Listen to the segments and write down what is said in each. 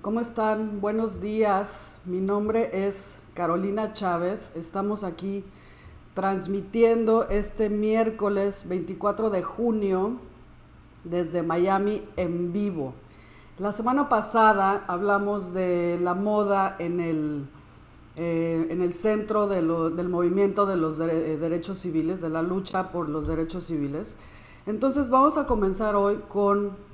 ¿Cómo están? Buenos días. Mi nombre es Carolina Chávez. Estamos aquí transmitiendo este miércoles 24 de junio desde Miami en vivo. La semana pasada hablamos de la moda en el centro del movimiento de los derechos civiles, de la lucha por los derechos civiles. Entonces vamos a comenzar hoy con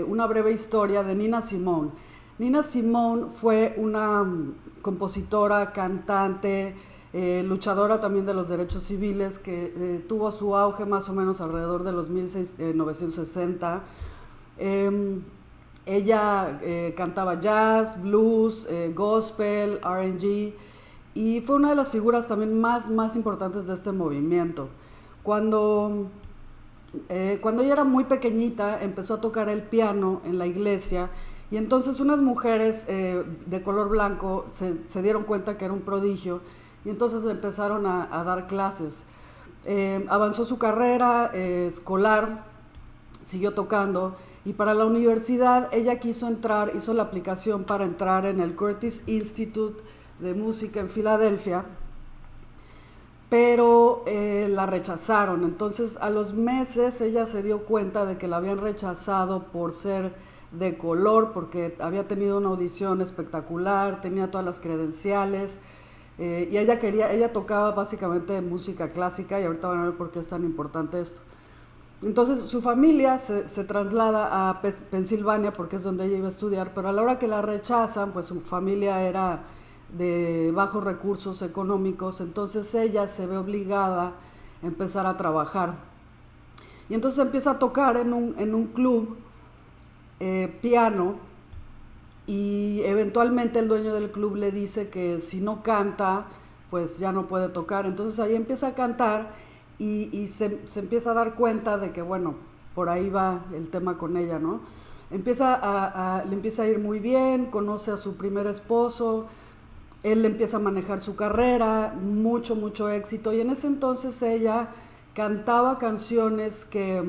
una breve historia de Nina Simone. Nina Simone fue una compositora, cantante, luchadora también de los derechos civiles que tuvo su auge más o menos alrededor de los 1960. Eh, Ella cantaba jazz, blues, gospel, R&G y fue una de las figuras también más importantes de este movimiento. Cuando cuando ella era muy pequeñita empezó a tocar el piano en la iglesia y entonces unas mujeres de color blanco se dieron cuenta que era un prodigio y entonces empezaron a dar clases. Avanzó su carrera escolar, siguió tocando y para la universidad ella quiso entrar, hizo la aplicación para entrar en el Curtis Institute de Música en Filadelfia, pero la rechazaron. Entonces a los meses ella se dio cuenta de que la habían rechazado por ser de color, porque había tenido una audición espectacular, tenía todas las credenciales y ella tocaba básicamente música clásica y ahorita van a ver por qué es tan importante esto. Entonces su familia se traslada a Pensilvania porque es donde ella iba a estudiar, pero a la hora que la rechazan, pues su familia era de bajos recursos económicos, entonces ella se ve obligada a empezar a trabajar. Y entonces empieza a tocar en un club piano y eventualmente el dueño del club le dice que si no canta, pues ya no puede tocar. Entonces ahí empieza a cantar y se empieza a dar cuenta de que, bueno, por ahí va el tema con ella, ¿no? Le empieza a ir muy bien, conoce a su primer esposo, él empieza a manejar su carrera, mucho éxito. Y en ese entonces ella cantaba canciones que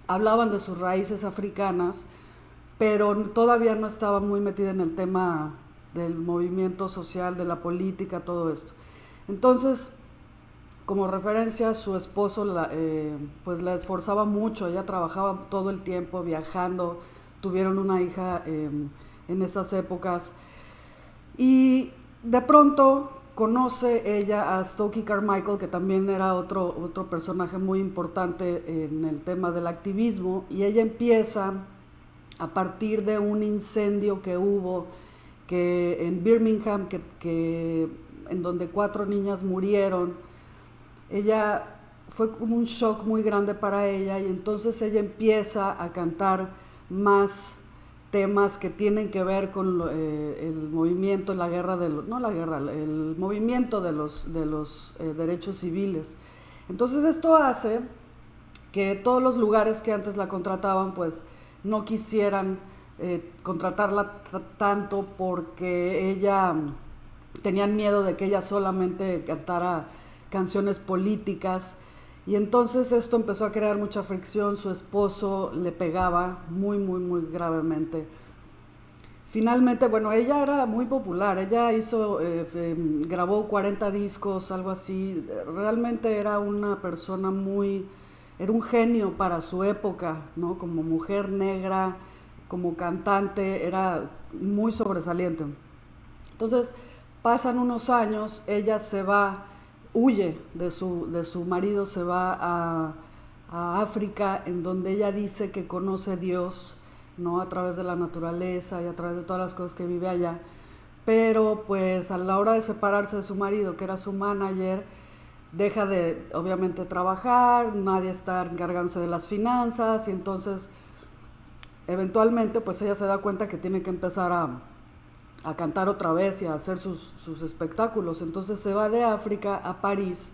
hablaban de sus raíces africanas, pero todavía no estaba muy metida en el tema del movimiento social, de la política, todo esto. Entonces, como referencia, su esposo pues la esforzaba mucho, ella trabajaba todo el tiempo viajando, tuvieron una hija en esas épocas y de pronto conoce ella a Stokely Carmichael, que también era otro personaje muy importante en el tema del activismo, y ella empieza a partir de un incendio que hubo en Birmingham, en donde 4 niñas murieron. Ella fue como un shock muy grande para ella y entonces ella empieza a cantar más temas que tienen que ver con el movimiento, la guerra no la guerra, el movimiento de los derechos civiles. Entonces esto hace que todos los lugares que antes la contrataban pues no quisieran contratarla tanto porque ella tenían miedo de que ella solamente cantara canciones políticas y entonces esto empezó a crear mucha fricción, su esposo le pegaba muy gravemente. Finalmente, bueno, ella era muy popular, ella grabó 40 discos, algo así, realmente era una persona era un genio para su época, ¿no? Como mujer negra, como cantante, era muy sobresaliente. Entonces, pasan unos años, ella se va, huye de su marido, se va a África, en donde ella dice que conoce a Dios, ¿no? A través de la naturaleza y a través de todas las cosas que vive allá. Pero pues a la hora de separarse de su marido, que era su manager, deja de obviamente trabajar, nadie está encargándose de las finanzas y entonces eventualmente pues ella se da cuenta que tiene que empezar a cantar otra vez y a hacer sus espectáculos. Entonces se va de África a París,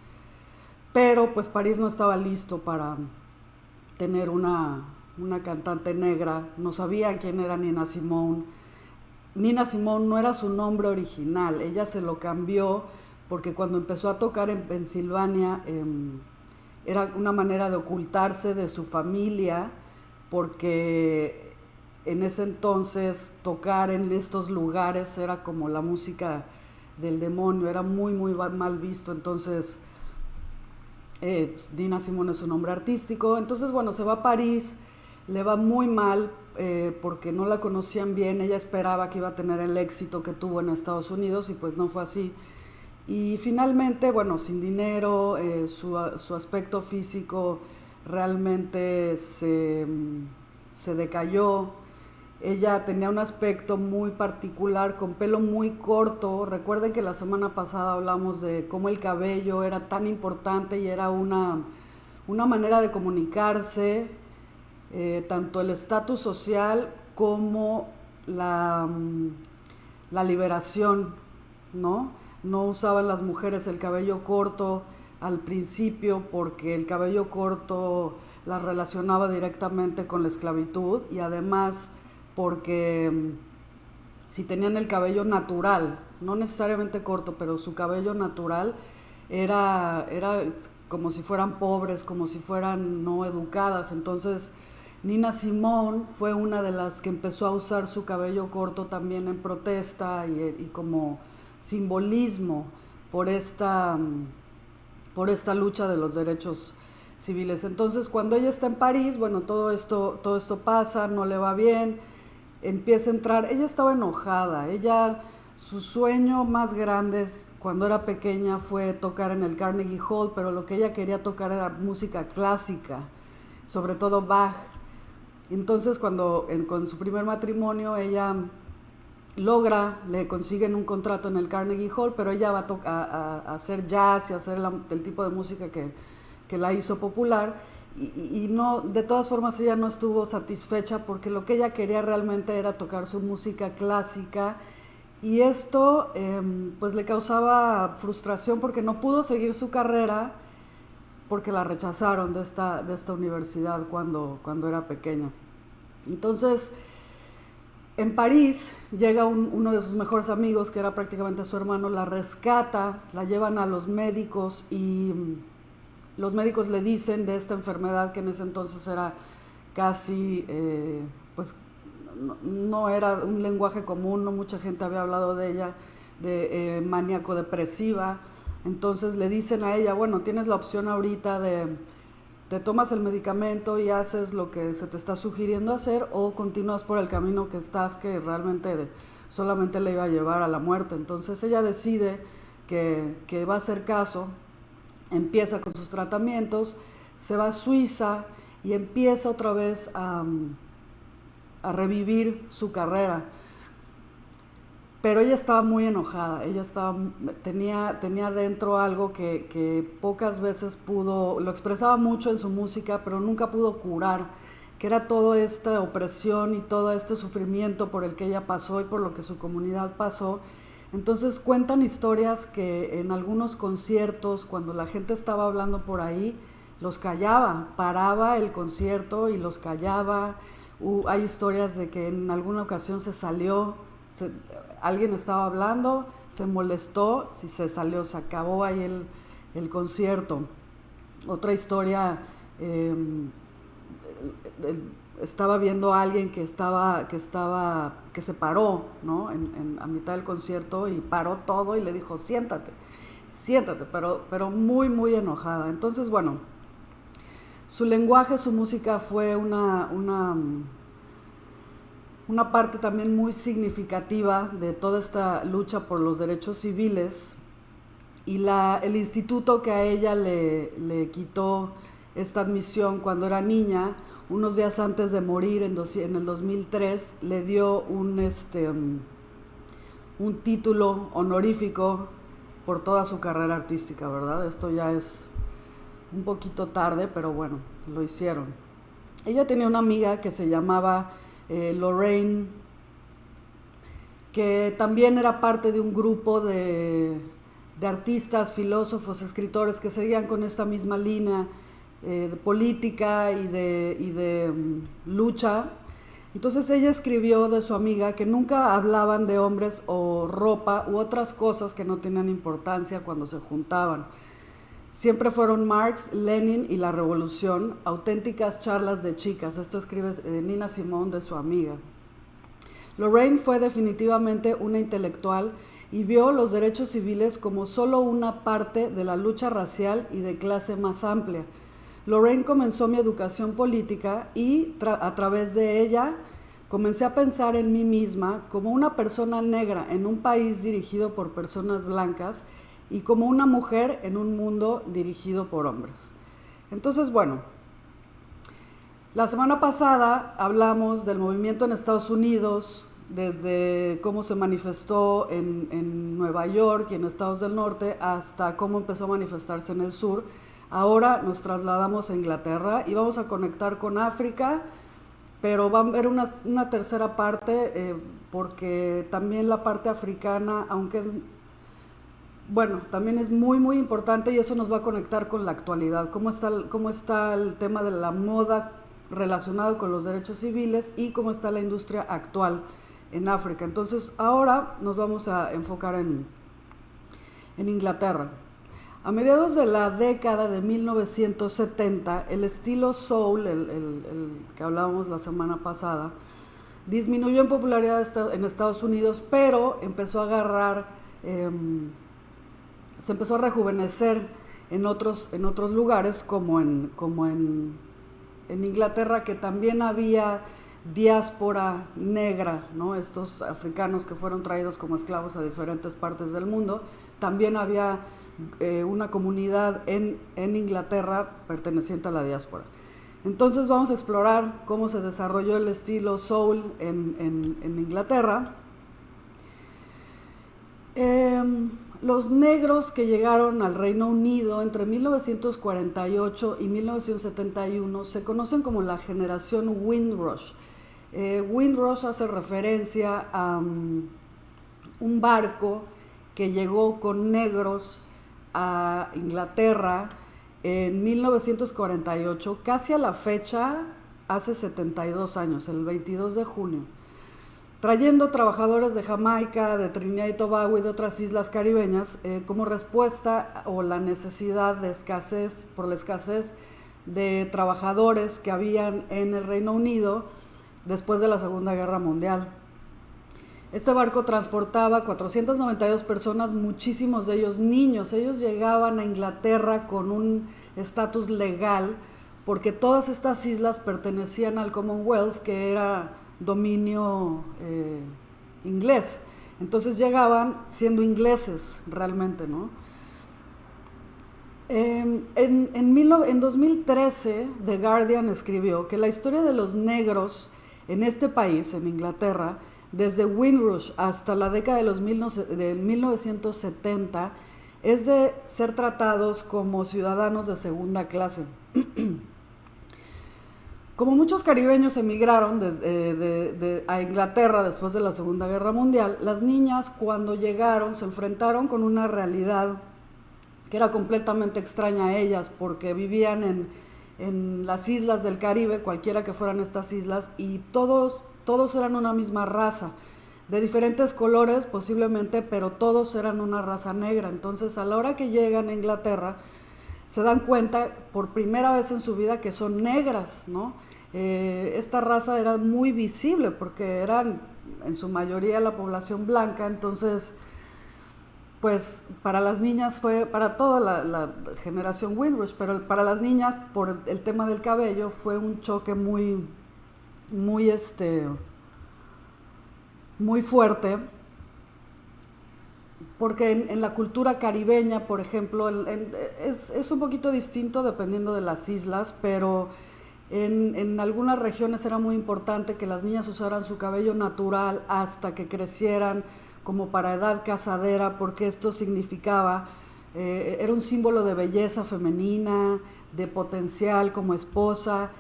pero pues París no estaba listo para tener una cantante negra, no sabían quién era Nina Simone. Nina Simone no era su nombre original, ella se lo cambió porque cuando empezó a tocar en Pensilvania era una manera de ocultarse de su familia porque en ese entonces tocar en estos lugares era como la música del demonio, era muy muy mal visto. Entonces Nina Simone es su nombre artístico. Entonces bueno, se va a París, le va muy mal porque no la conocían bien. Ella esperaba que iba a tener el éxito que tuvo en Estados Unidos y pues no fue así. Y finalmente, bueno, sin dinero, su aspecto físico realmente se decayó. Ella tenía un aspecto muy particular, con pelo muy corto. Recuerden que la semana pasada hablamos de cómo el cabello era tan importante y era una manera de comunicarse, tanto el estatus social como la liberación, ¿no? No usaban las mujeres el cabello corto al principio porque el cabello corto las relacionaba directamente con la esclavitud, y además porque si tenían el cabello natural, no necesariamente corto, pero su cabello natural era como si fueran pobres, como si fueran no educadas. Entonces Nina Simone fue una de las que empezó a usar su cabello corto también en protesta y como simbolismo por esta lucha de los derechos civiles. Entonces cuando ella está en París, bueno, todo esto pasa, no le va bien, empieza a entrar. Ella estaba enojada. Su sueño más grande cuando era pequeña fue tocar en el Carnegie Hall, pero lo que ella quería tocar era música clásica, sobre todo Bach. Entonces con su primer matrimonio ella le consiguen un contrato en el Carnegie Hall, pero ella va a hacer jazz y a hacer el tipo de música que la hizo popular. Y no, de todas formas ella no estuvo satisfecha porque lo que ella quería realmente era tocar su música clásica, y esto pues le causaba frustración porque no pudo seguir su carrera porque la rechazaron de esta universidad cuando era pequeña. Entonces en París llega uno de sus mejores amigos, que era prácticamente su hermano, la rescata, la llevan a los médicos y los médicos le dicen de esta enfermedad que en ese entonces era casi, pues no era un lenguaje común, no mucha gente había hablado de ella, de maníaco-depresiva. Entonces le dicen a ella, bueno, tienes la opción ahorita te tomas el medicamento y haces lo que se te está sugiriendo hacer, o continúas por el camino que estás, que realmente solamente le iba a llevar a la muerte. Entonces ella decide que va a hacer caso, empieza con sus tratamientos, se va a Suiza y empieza otra vez a revivir su carrera. Pero ella estaba muy enojada, tenía dentro algo que pocas veces lo expresaba mucho en su música, pero nunca pudo curar, que era toda esta opresión y todo este sufrimiento por el que ella pasó y por lo que su comunidad pasó. Entonces cuentan historias que en algunos conciertos, cuando la gente estaba hablando por ahí, los callaba, paraba el concierto y los callaba. Hay historias de que en alguna ocasión alguien estaba hablando, se molestó, si se salió, se acabó ahí el concierto. Otra historia, estaba viendo a alguien que se paró, ¿no? A mitad del concierto, y paró todo y le dijo, siéntate, pero muy, muy enojada. Entonces, bueno, su lenguaje, su música fue una parte también muy significativa de toda esta lucha por los derechos civiles, y el instituto que a ella le quitó esta admisión cuando era niña, unos días antes de morir en el 2003, le dio un título honorífico por toda su carrera artística, ¿verdad? Esto ya es un poquito tarde, pero bueno, lo hicieron. Ella tenía una amiga que se llamaba Lorraine, que también era parte de un grupo de artistas, filósofos, escritores que seguían con esta misma línea de política y de lucha. Entonces ella escribió de su amiga que nunca hablaban de hombres o ropa u otras cosas que no tenían importancia cuando se juntaban. Siempre fueron Marx, Lenin y la revolución, auténticas charlas de chicas. Esto escribe Nina Simone de su amiga. Lorraine fue definitivamente una intelectual y vio los derechos civiles como solo una parte de la lucha racial y de clase más amplia. Lorraine comenzó mi educación política y a través de ella comencé a pensar en mí misma como una persona negra en un país dirigido por personas blancas y como una mujer en un mundo dirigido por hombres. Entonces, bueno, la semana pasada hablamos del movimiento en Estados Unidos, desde cómo se manifestó en Nueva York y en Estados del Norte hasta cómo empezó a manifestarse en el sur. Ahora nos trasladamos a Inglaterra y vamos a conectar con África, pero va a haber una tercera parte porque también la parte africana, aunque es, bueno, también es muy muy importante y eso nos va a conectar con la actualidad, cómo está el tema de la moda relacionado con los derechos civiles y cómo está la industria actual en África. Entonces ahora nos vamos a enfocar en Inglaterra. A mediados de la década de 1970, el estilo soul, el que hablábamos la semana pasada, disminuyó en popularidad en Estados Unidos, pero empezó a agarrar, se empezó a rejuvenecer en otros lugares, como en Inglaterra, que también había diáspora negra, ¿no? Estos africanos que fueron traídos como esclavos a diferentes partes del mundo. También había una comunidad en Inglaterra perteneciente a la diáspora. Entonces vamos a explorar cómo se desarrolló el estilo soul en Inglaterra. Los negros que llegaron al Reino Unido entre 1948 y 1971 se conocen como la generación Windrush. Windrush hace referencia a un barco que llegó con negros a Inglaterra en 1948, casi a la fecha, hace 72 años, el 22 de junio, trayendo trabajadores de Jamaica, de Trinidad y Tobago y de otras islas caribeñas como respuesta o la necesidad de por la escasez de trabajadores que habían en el Reino Unido después de la Segunda Guerra Mundial. Este barco transportaba 492 personas, muchísimos de ellos niños. Ellos llegaban a Inglaterra con un estatus legal porque todas estas islas pertenecían al Commonwealth, que era dominio inglés. Entonces llegaban siendo ingleses realmente, ¿no? En 2013, The Guardian escribió que la historia de los negros en este país, en Inglaterra, desde Windrush hasta la década de 1970, es de ser tratados como ciudadanos de segunda clase. Como muchos caribeños emigraron a Inglaterra después de la Segunda Guerra Mundial, las niñas cuando llegaron se enfrentaron con una realidad que era completamente extraña a ellas, porque vivían en las islas del Caribe, cualquiera que fueran estas islas, y todos eran una misma raza, de diferentes colores posiblemente, pero todos eran una raza negra. Entonces a la hora que llegan a Inglaterra se dan cuenta por primera vez en su vida que son negras, ¿no? Esta raza era muy visible porque eran en su mayoría la población blanca. Entonces pues para las niñas para toda la generación Windrush, pero para las niñas por el tema del cabello fue un choque muy fuerte, porque en la cultura caribeña, por ejemplo, es un poquito distinto dependiendo de las islas, pero en algunas regiones era muy importante que las niñas usaran su cabello natural hasta que crecieran, como para edad casadera, porque esto significaba, era un símbolo de belleza femenina, de potencial como esposa,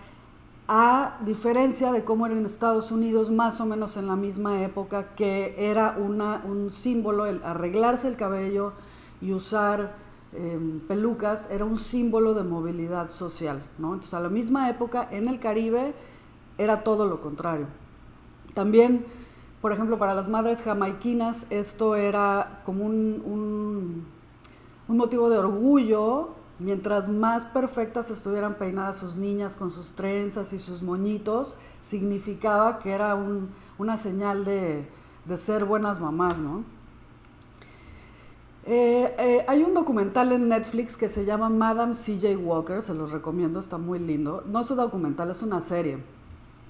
a diferencia de cómo era en Estados Unidos, más o menos en la misma época, que era un símbolo, el arreglarse el cabello y usar pelucas, era un símbolo de movilidad social, ¿no? Entonces a la misma época en el Caribe era todo lo contrario. También, por ejemplo, para las madres jamaiquinas esto era como un motivo de orgullo mientras más perfectas estuvieran peinadas sus niñas con sus trenzas y sus moñitos, significaba que era una señal de ser buenas mamás, ¿no? Hay un documental en Netflix que se llama Madame C.J. Walker, se los recomiendo, está muy lindo. No es un documental, es una serie.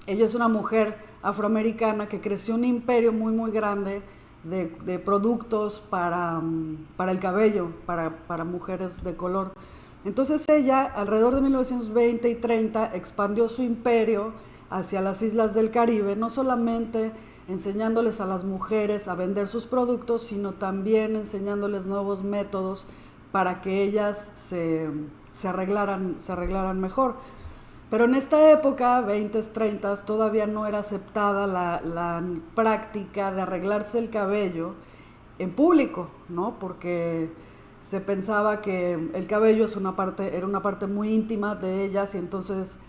Ella es una mujer afroamericana que creció un imperio muy muy grande de productos para el cabello, para mujeres de color. Entonces ella, alrededor de 1920 y 30, expandió su imperio hacia las islas del Caribe, no solamente enseñándoles a las mujeres a vender sus productos, sino también enseñándoles nuevos métodos para que ellas se arreglaran mejor. Pero en esta época, 20, 30, todavía no era aceptada la práctica de arreglarse el cabello en público, ¿no? Porque se pensaba que el cabello era una parte muy íntima de ellas, y entonces,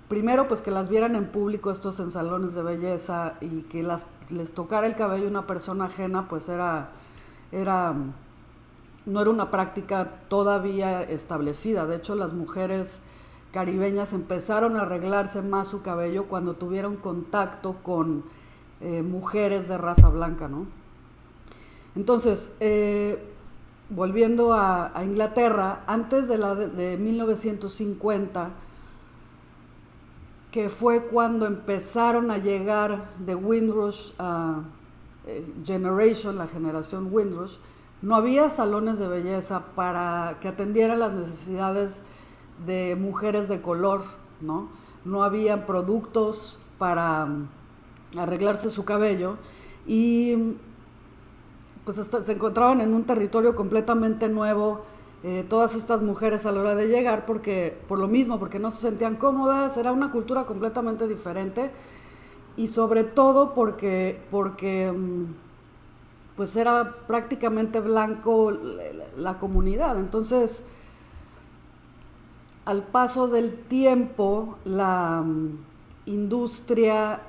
primero, pues que las vieran en público estos en salones de belleza y que les tocara el cabello una persona ajena, pues no era una práctica todavía establecida. De hecho, las mujeres caribeñas empezaron a arreglarse más su cabello cuando tuvieron contacto con mujeres de raza blanca, ¿no? Entonces, volviendo a Inglaterra, antes de 1950, que fue cuando empezaron a llegar de Windrush Generation, la generación Windrush, no había salones de belleza para que atendieran las necesidades de mujeres de color, ¿no? No había productos para arreglarse su cabello, y pues se encontraban en un territorio completamente nuevo, todas estas mujeres a la hora de llegar, por lo mismo, porque no se sentían cómodas, era una cultura completamente diferente, y sobre todo porque pues era prácticamente blanco la comunidad. Entonces, al paso del tiempo, la industria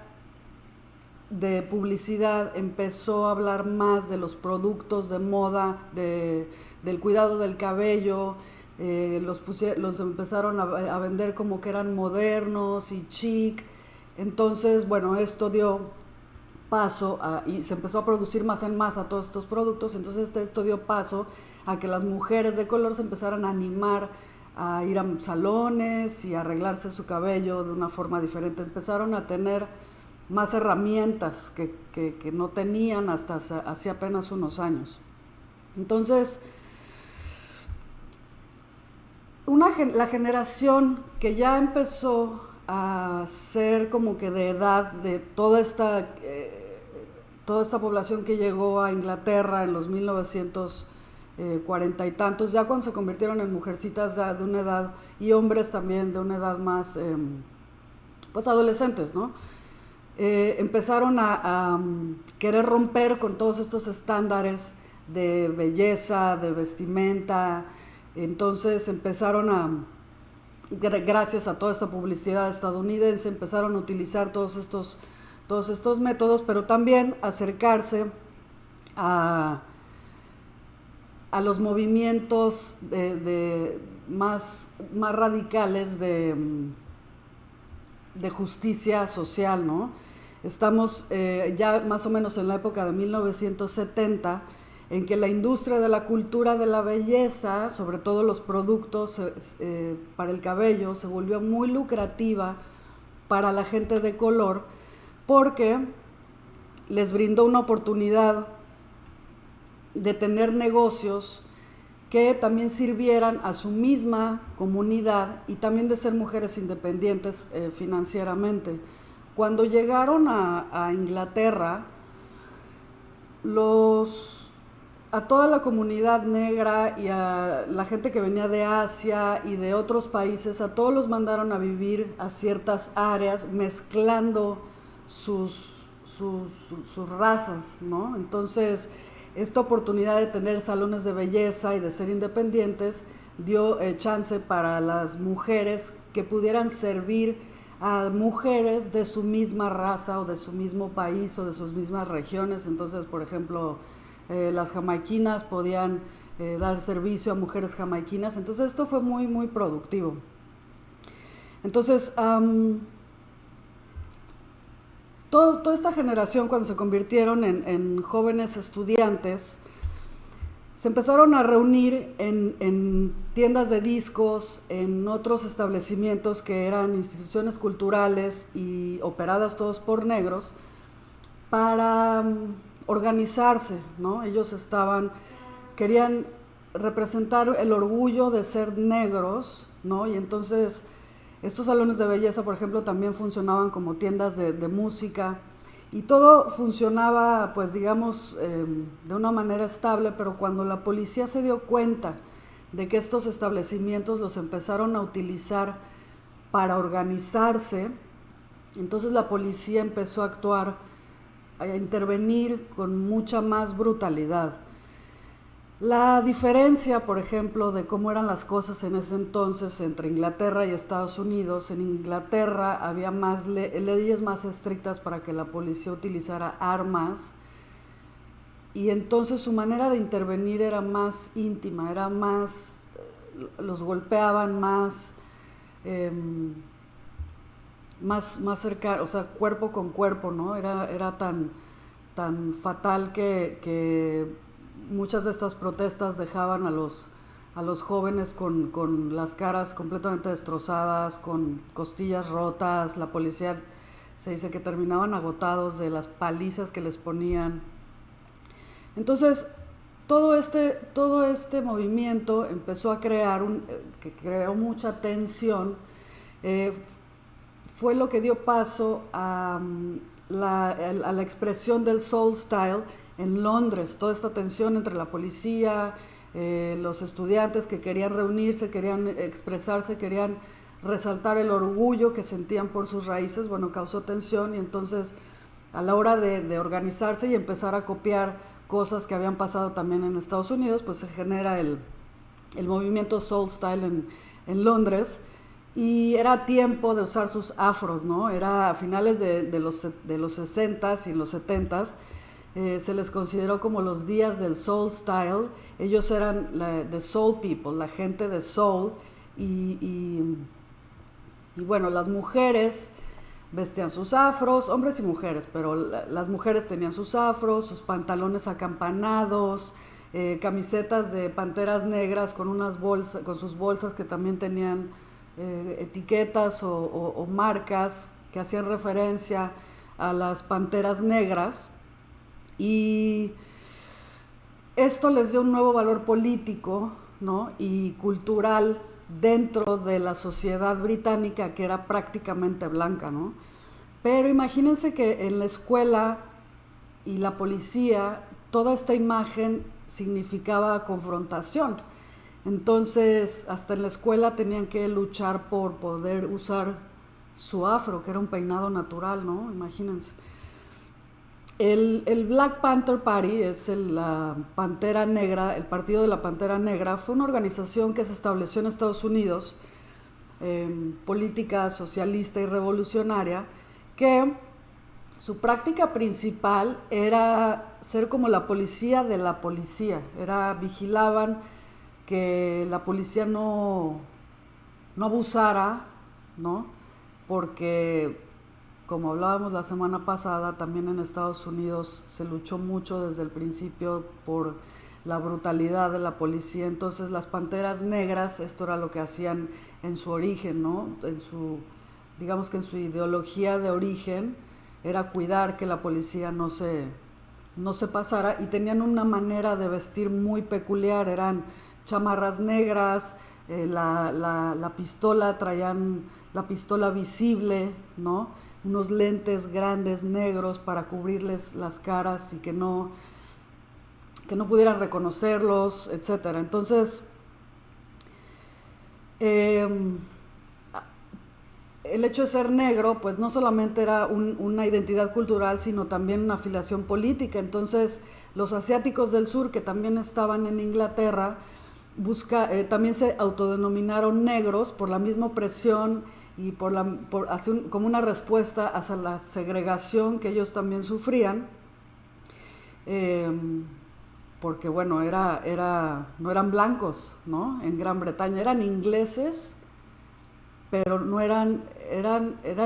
de publicidad empezó a hablar más de los productos de moda, del cuidado del cabello, los empezaron a vender como que eran modernos y chic. Entonces, bueno, esto dio paso y se empezó a producir más en masa todos estos productos. Entonces esto dio paso a que las mujeres de color se empezaran a animar a ir a salones y a arreglarse su cabello de una forma diferente. Empezaron a tener más herramientas que no tenían hasta hace apenas unos años. Entonces, la generación que ya empezó a ser como que de edad de toda esta población que llegó a Inglaterra en los 1940 y tantos, ya cuando se convirtieron en mujercitas de una edad, y hombres también de una edad más, pues adolescentes, ¿no? Empezaron a querer romper con todos estos estándares de belleza, de vestimenta. Entonces empezaron gracias a toda esta publicidad estadounidense, empezaron a utilizar todos estos métodos, pero también acercarse a los movimientos más radicales de justicia social, ¿no? Estamos ya más o menos en la época de 1970, en que la industria de la cultura de la belleza, sobre todo los productos para el cabello, se volvió muy lucrativa para la gente de color, porque les brindó una oportunidad de tener negocios que también sirvieran a su misma comunidad, y también de ser mujeres independientes financieramente. Cuando llegaron a Inglaterra, a toda la comunidad negra y a la gente que venía de Asia y de otros países, a todos los mandaron a vivir a ciertas áreas, mezclando sus razas, ¿no? Entonces, esta oportunidad de tener salones de belleza y de ser independientes dio chance para las mujeres que pudieran servir a mujeres de su misma raza o de su mismo país o de sus mismas regiones. Entonces, por ejemplo, las jamaiquinas podían dar servicio a mujeres jamaiquinas. Entonces esto fue muy, muy productivo. Entonces, toda esta generación, cuando se convirtieron en jóvenes estudiantes, se empezaron a reunir en tiendas de discos, en otros establecimientos que eran instituciones culturales y operadas todos por negros, para organizarse, ¿no? Ellos querían representar el orgullo de ser negros, ¿no? Y entonces estos salones de belleza, por ejemplo, también funcionaban como tiendas de música, y todo funcionaba, pues digamos, de una manera estable, pero cuando la policía se dio cuenta de que estos establecimientos los empezaron a utilizar para organizarse, entonces la policía empezó a actuar, a intervenir con mucha más brutalidad. La diferencia, por ejemplo, de cómo eran las cosas en ese entonces entre Inglaterra y Estados Unidos: en Inglaterra había leyes más estrictas para que la policía utilizara armas, y entonces su manera de intervenir era más íntima, era más, los golpeaban más, más cerca, o sea, cuerpo con cuerpo, ¿no? Era tan fatal que muchas de estas protestas dejaban a los jóvenes con las caras completamente destrozadas, con costillas rotas. La policía se dice que terminaban agotados de las palizas que les ponían. Entonces, todo este movimiento empezó a que creó mucha tensión. Fue lo que dio paso a la expresión del soul style en Londres. Toda esta tensión entre la policía, los estudiantes que querían reunirse, querían expresarse, querían resaltar el orgullo que sentían por sus raíces, bueno, causó tensión. Y entonces, a la hora de organizarse y empezar a copiar cosas que habían pasado también en Estados Unidos, pues se genera el movimiento soul style en Londres. Y era tiempo de usar sus afros, ¿no? Era a finales de los 60s y los 70s. Se les consideró como los días del soul style. Ellos eran the soul people, la gente de soul, y bueno, las mujeres vestían sus afros, hombres y mujeres, pero las mujeres tenían sus afros, sus pantalones acampanados, camisetas de panteras negras con sus bolsas que también tenían etiquetas o marcas que hacían referencia a las panteras negras. Y esto les dio un nuevo valor político, ¿no? Y cultural dentro de la sociedad británica, que era prácticamente blanca, ¿no? Pero imagínense que en la escuela y la policía, toda esta imagen significaba confrontación. Entonces, hasta en la escuela tenían que luchar por poder usar su afro, que era un peinado natural, ¿no? Imagínense. El Black Panther Party es la Pantera Negra, el Partido de la Pantera Negra. Fue una organización que se estableció en Estados Unidos, política socialista y revolucionaria, que su práctica principal era ser como la policía de la policía. Vigilaban que la policía no abusara, ¿no? Porque, como hablábamos la semana pasada, también en Estados Unidos se luchó mucho desde el principio por la brutalidad de la policía. Entonces las panteras negras, esto era lo que hacían en su origen, ¿no? Digamos que en su ideología de origen era cuidar que la policía no se pasara, y tenían una manera de vestir muy peculiar. Eran chamarras negras, la pistola, traían la pistola visible, ¿no? Unos lentes grandes negros para cubrirles las caras y que no pudieran reconocerlos, etcétera. Entonces, el hecho de ser negro, pues no solamente era una identidad cultural, sino también una afiliación política. Entonces, los asiáticos del sur, que también estaban en Inglaterra, también se autodenominaron negros por la misma opresión y como una respuesta hacia la segregación que ellos también sufrían. porque bueno, no eran blancos, ¿no? En Gran Bretaña eran ingleses, pero no eran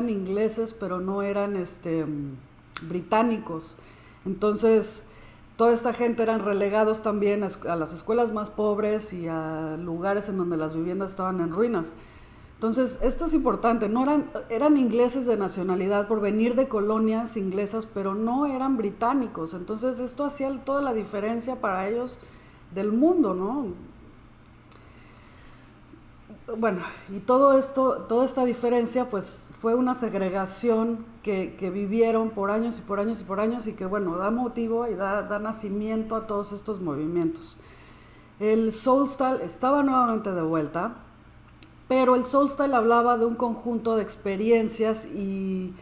ingleses, pero no eran británicos. Entonces, toda esta gente eran relegados también a las escuelas más pobres y a lugares en donde las viviendas estaban en ruinas. Entonces, esto es importante, eran ingleses de nacionalidad por venir de colonias inglesas, pero no eran británicos. Entonces, esto hacía toda la diferencia para ellos del mundo, ¿no? Bueno, y todo esto, toda esta diferencia, pues fue una segregación que vivieron por años y por años y por años y que, bueno, da motivo y da nacimiento a todos estos movimientos. El soulstyle estaba nuevamente de vuelta, pero el soulstyle hablaba de un conjunto de experiencias y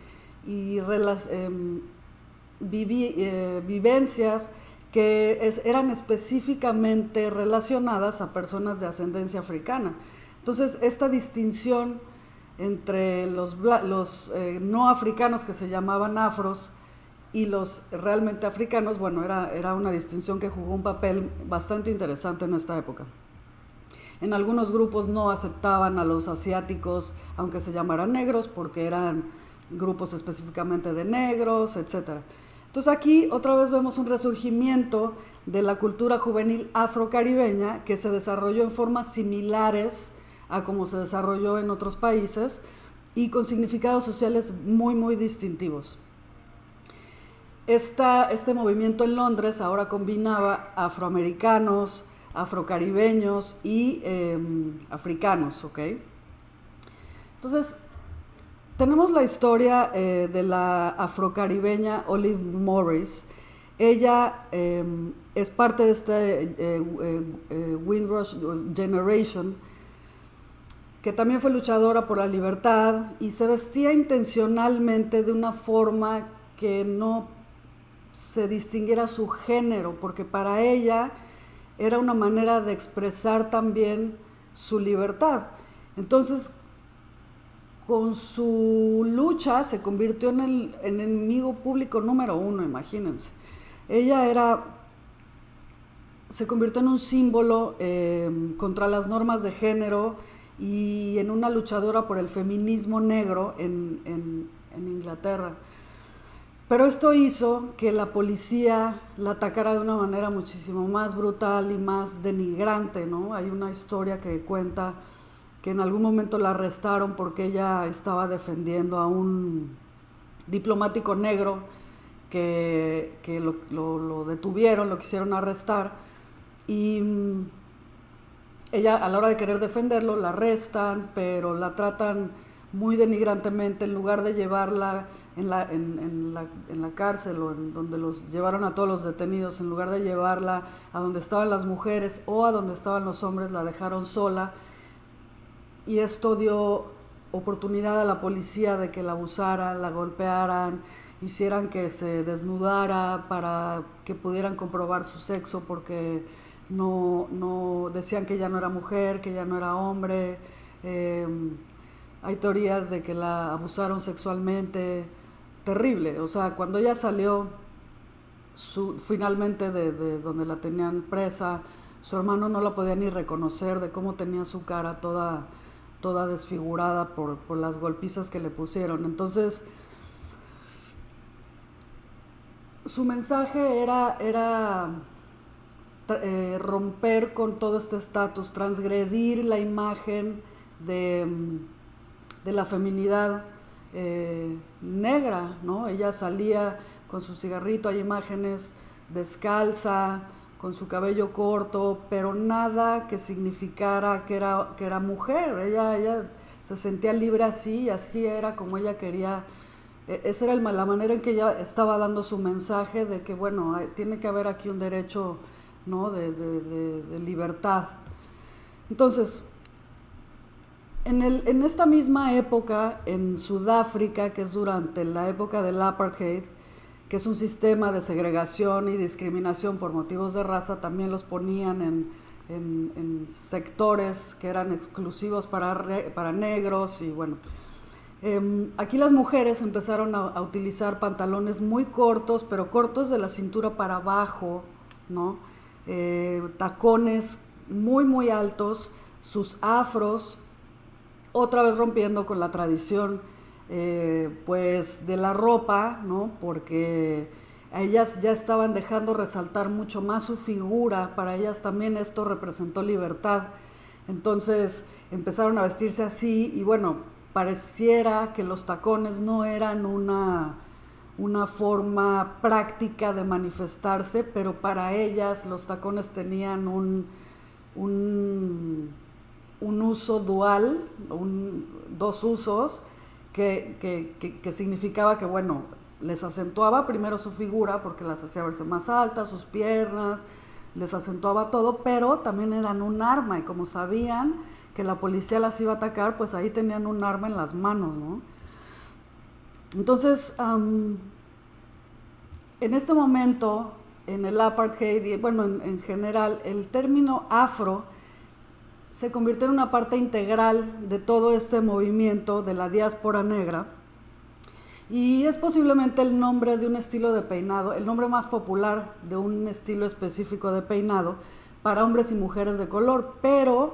vivencias que eran específicamente relacionadas a personas de ascendencia africana. Entonces, esta distinción entre los no africanos, que se llamaban afros, y los realmente africanos, bueno, era una distinción que jugó un papel bastante interesante en esta época. En algunos grupos no aceptaban a los asiáticos, aunque se llamaran negros, porque eran grupos específicamente de negros, etc. Entonces aquí otra vez vemos un resurgimiento de la cultura juvenil afrocaribeña que se desarrolló en formas similares a como se desarrolló en otros países y con significados sociales muy, muy distintivos. Este movimiento en Londres ahora combinaba afroamericanos, afrocaribeños y africanos, ¿ok? Entonces, tenemos la historia de la afrocaribeña Olive Morris. Ella es parte de este Windrush Generation, que también fue luchadora por la libertad y se vestía intencionalmente de una forma que no se distinguiera su género, porque para ella era una manera de expresar también su libertad. Entonces, con su lucha se convirtió en el enemigo público número 1, imagínense. Ella se convirtió en un símbolo contra las normas de género y en una luchadora por el feminismo negro en Inglaterra. Pero esto hizo que la policía la atacara de una manera muchísimo más brutal y más denigrante, ¿no? Hay una historia que cuenta que en algún momento la arrestaron porque ella estaba defendiendo a un diplomático negro que lo detuvieron, lo quisieron arrestar y ella, a la hora de querer defenderlo, la arrestan, pero la tratan muy denigrantemente. En lugar de llevarla en la cárcel o en donde los llevaron a todos los detenidos, en lugar de llevarla a donde estaban las mujeres o a donde estaban los hombres, la dejaron sola. Y esto dio oportunidad a la policía de que la abusaran, la golpearan, hicieran que se desnudara para que pudieran comprobar su sexo, porque no decían que ella no era mujer, que ella no era hombre. Hay teorías de que la abusaron sexualmente, terrible. O sea, cuando ella salió finalmente de donde la tenían presa, su hermano no la podía ni reconocer de cómo tenía su cara toda desfigurada por las golpizas que le pusieron. Entonces, su mensaje era romper con todo este estatus, transgredir la imagen de la feminidad negra, ¿no? Ella salía con su cigarrito, hay imágenes descalza, con su cabello corto, pero nada que significara que era mujer. Ella se sentía libre así, y así era como ella quería. Esa era la manera en que ella estaba dando su mensaje de que, bueno, tiene que haber aquí un derecho, ¿no?, de libertad. Entonces, en esta misma época, en Sudáfrica, que es durante la época del apartheid, que es un sistema de segregación y discriminación por motivos de raza, también los ponían en sectores que eran exclusivos para negros y bueno. Aquí las mujeres empezaron a utilizar pantalones muy cortos, pero cortos de la cintura para abajo, ¿no? tacones muy muy altos, sus afros, otra vez rompiendo con la tradición pues de la ropa, ¿no? Porque a ellas ya estaban dejando resaltar mucho más su figura, para ellas también esto representó libertad. Entonces empezaron a vestirse así y bueno, pareciera que los tacones no eran una forma práctica de manifestarse, pero para ellas los tacones tenían un uso dual, dos usos, que significaba que, bueno, les acentuaba primero su figura porque las hacía verse más altas, sus piernas, les acentuaba todo, pero también eran un arma y como sabían que la policía las iba a atacar, pues ahí tenían un arma en las manos, ¿no? Entonces, en este momento, en el apartheid, y bueno, en general, el término afro se convirtió en una parte integral de todo este movimiento de la diáspora negra y es posiblemente el nombre de un estilo de peinado, el nombre más popular de un estilo específico de peinado para hombres y mujeres de color, pero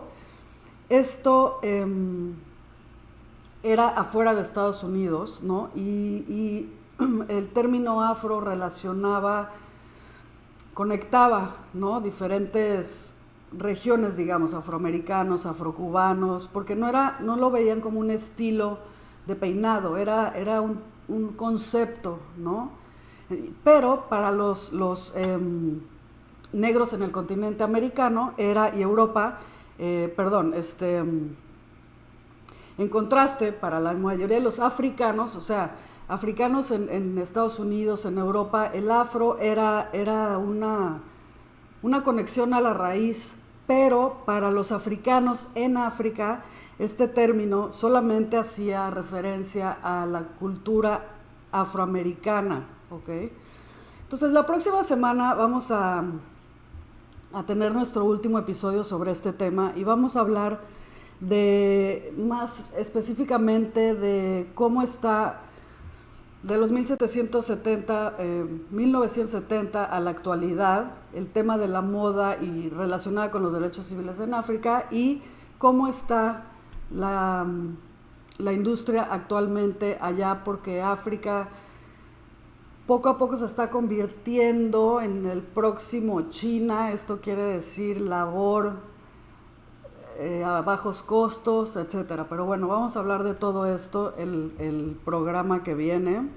esto era afuera de Estados Unidos, ¿no? Y el término afro conectaba, ¿no? Diferentes regiones, digamos, afroamericanos, afrocubanos, porque no lo veían como un estilo de peinado, era un concepto, ¿no? Pero para los negros en el continente americano y Europa, en contraste, para la mayoría de los africanos, o sea, africanos en Estados Unidos, en Europa, el afro era una conexión a la raíz, pero para los africanos en África, este término solamente hacía referencia a la cultura afroamericana, ¿ok? Entonces, la próxima semana vamos a tener nuestro último episodio sobre este tema y vamos a hablar más específicamente de cómo está de los 1970 a la actualidad, el tema de la moda y relacionada con los derechos civiles en África y cómo está la industria actualmente allá, porque África poco a poco se está convirtiendo en el próximo China. Esto quiere decir labor a bajos costos, etcétera. Pero bueno, vamos a hablar de todo esto el programa que viene.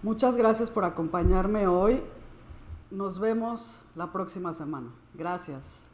Muchas gracias por acompañarme hoy. Nos vemos la próxima semana. Gracias.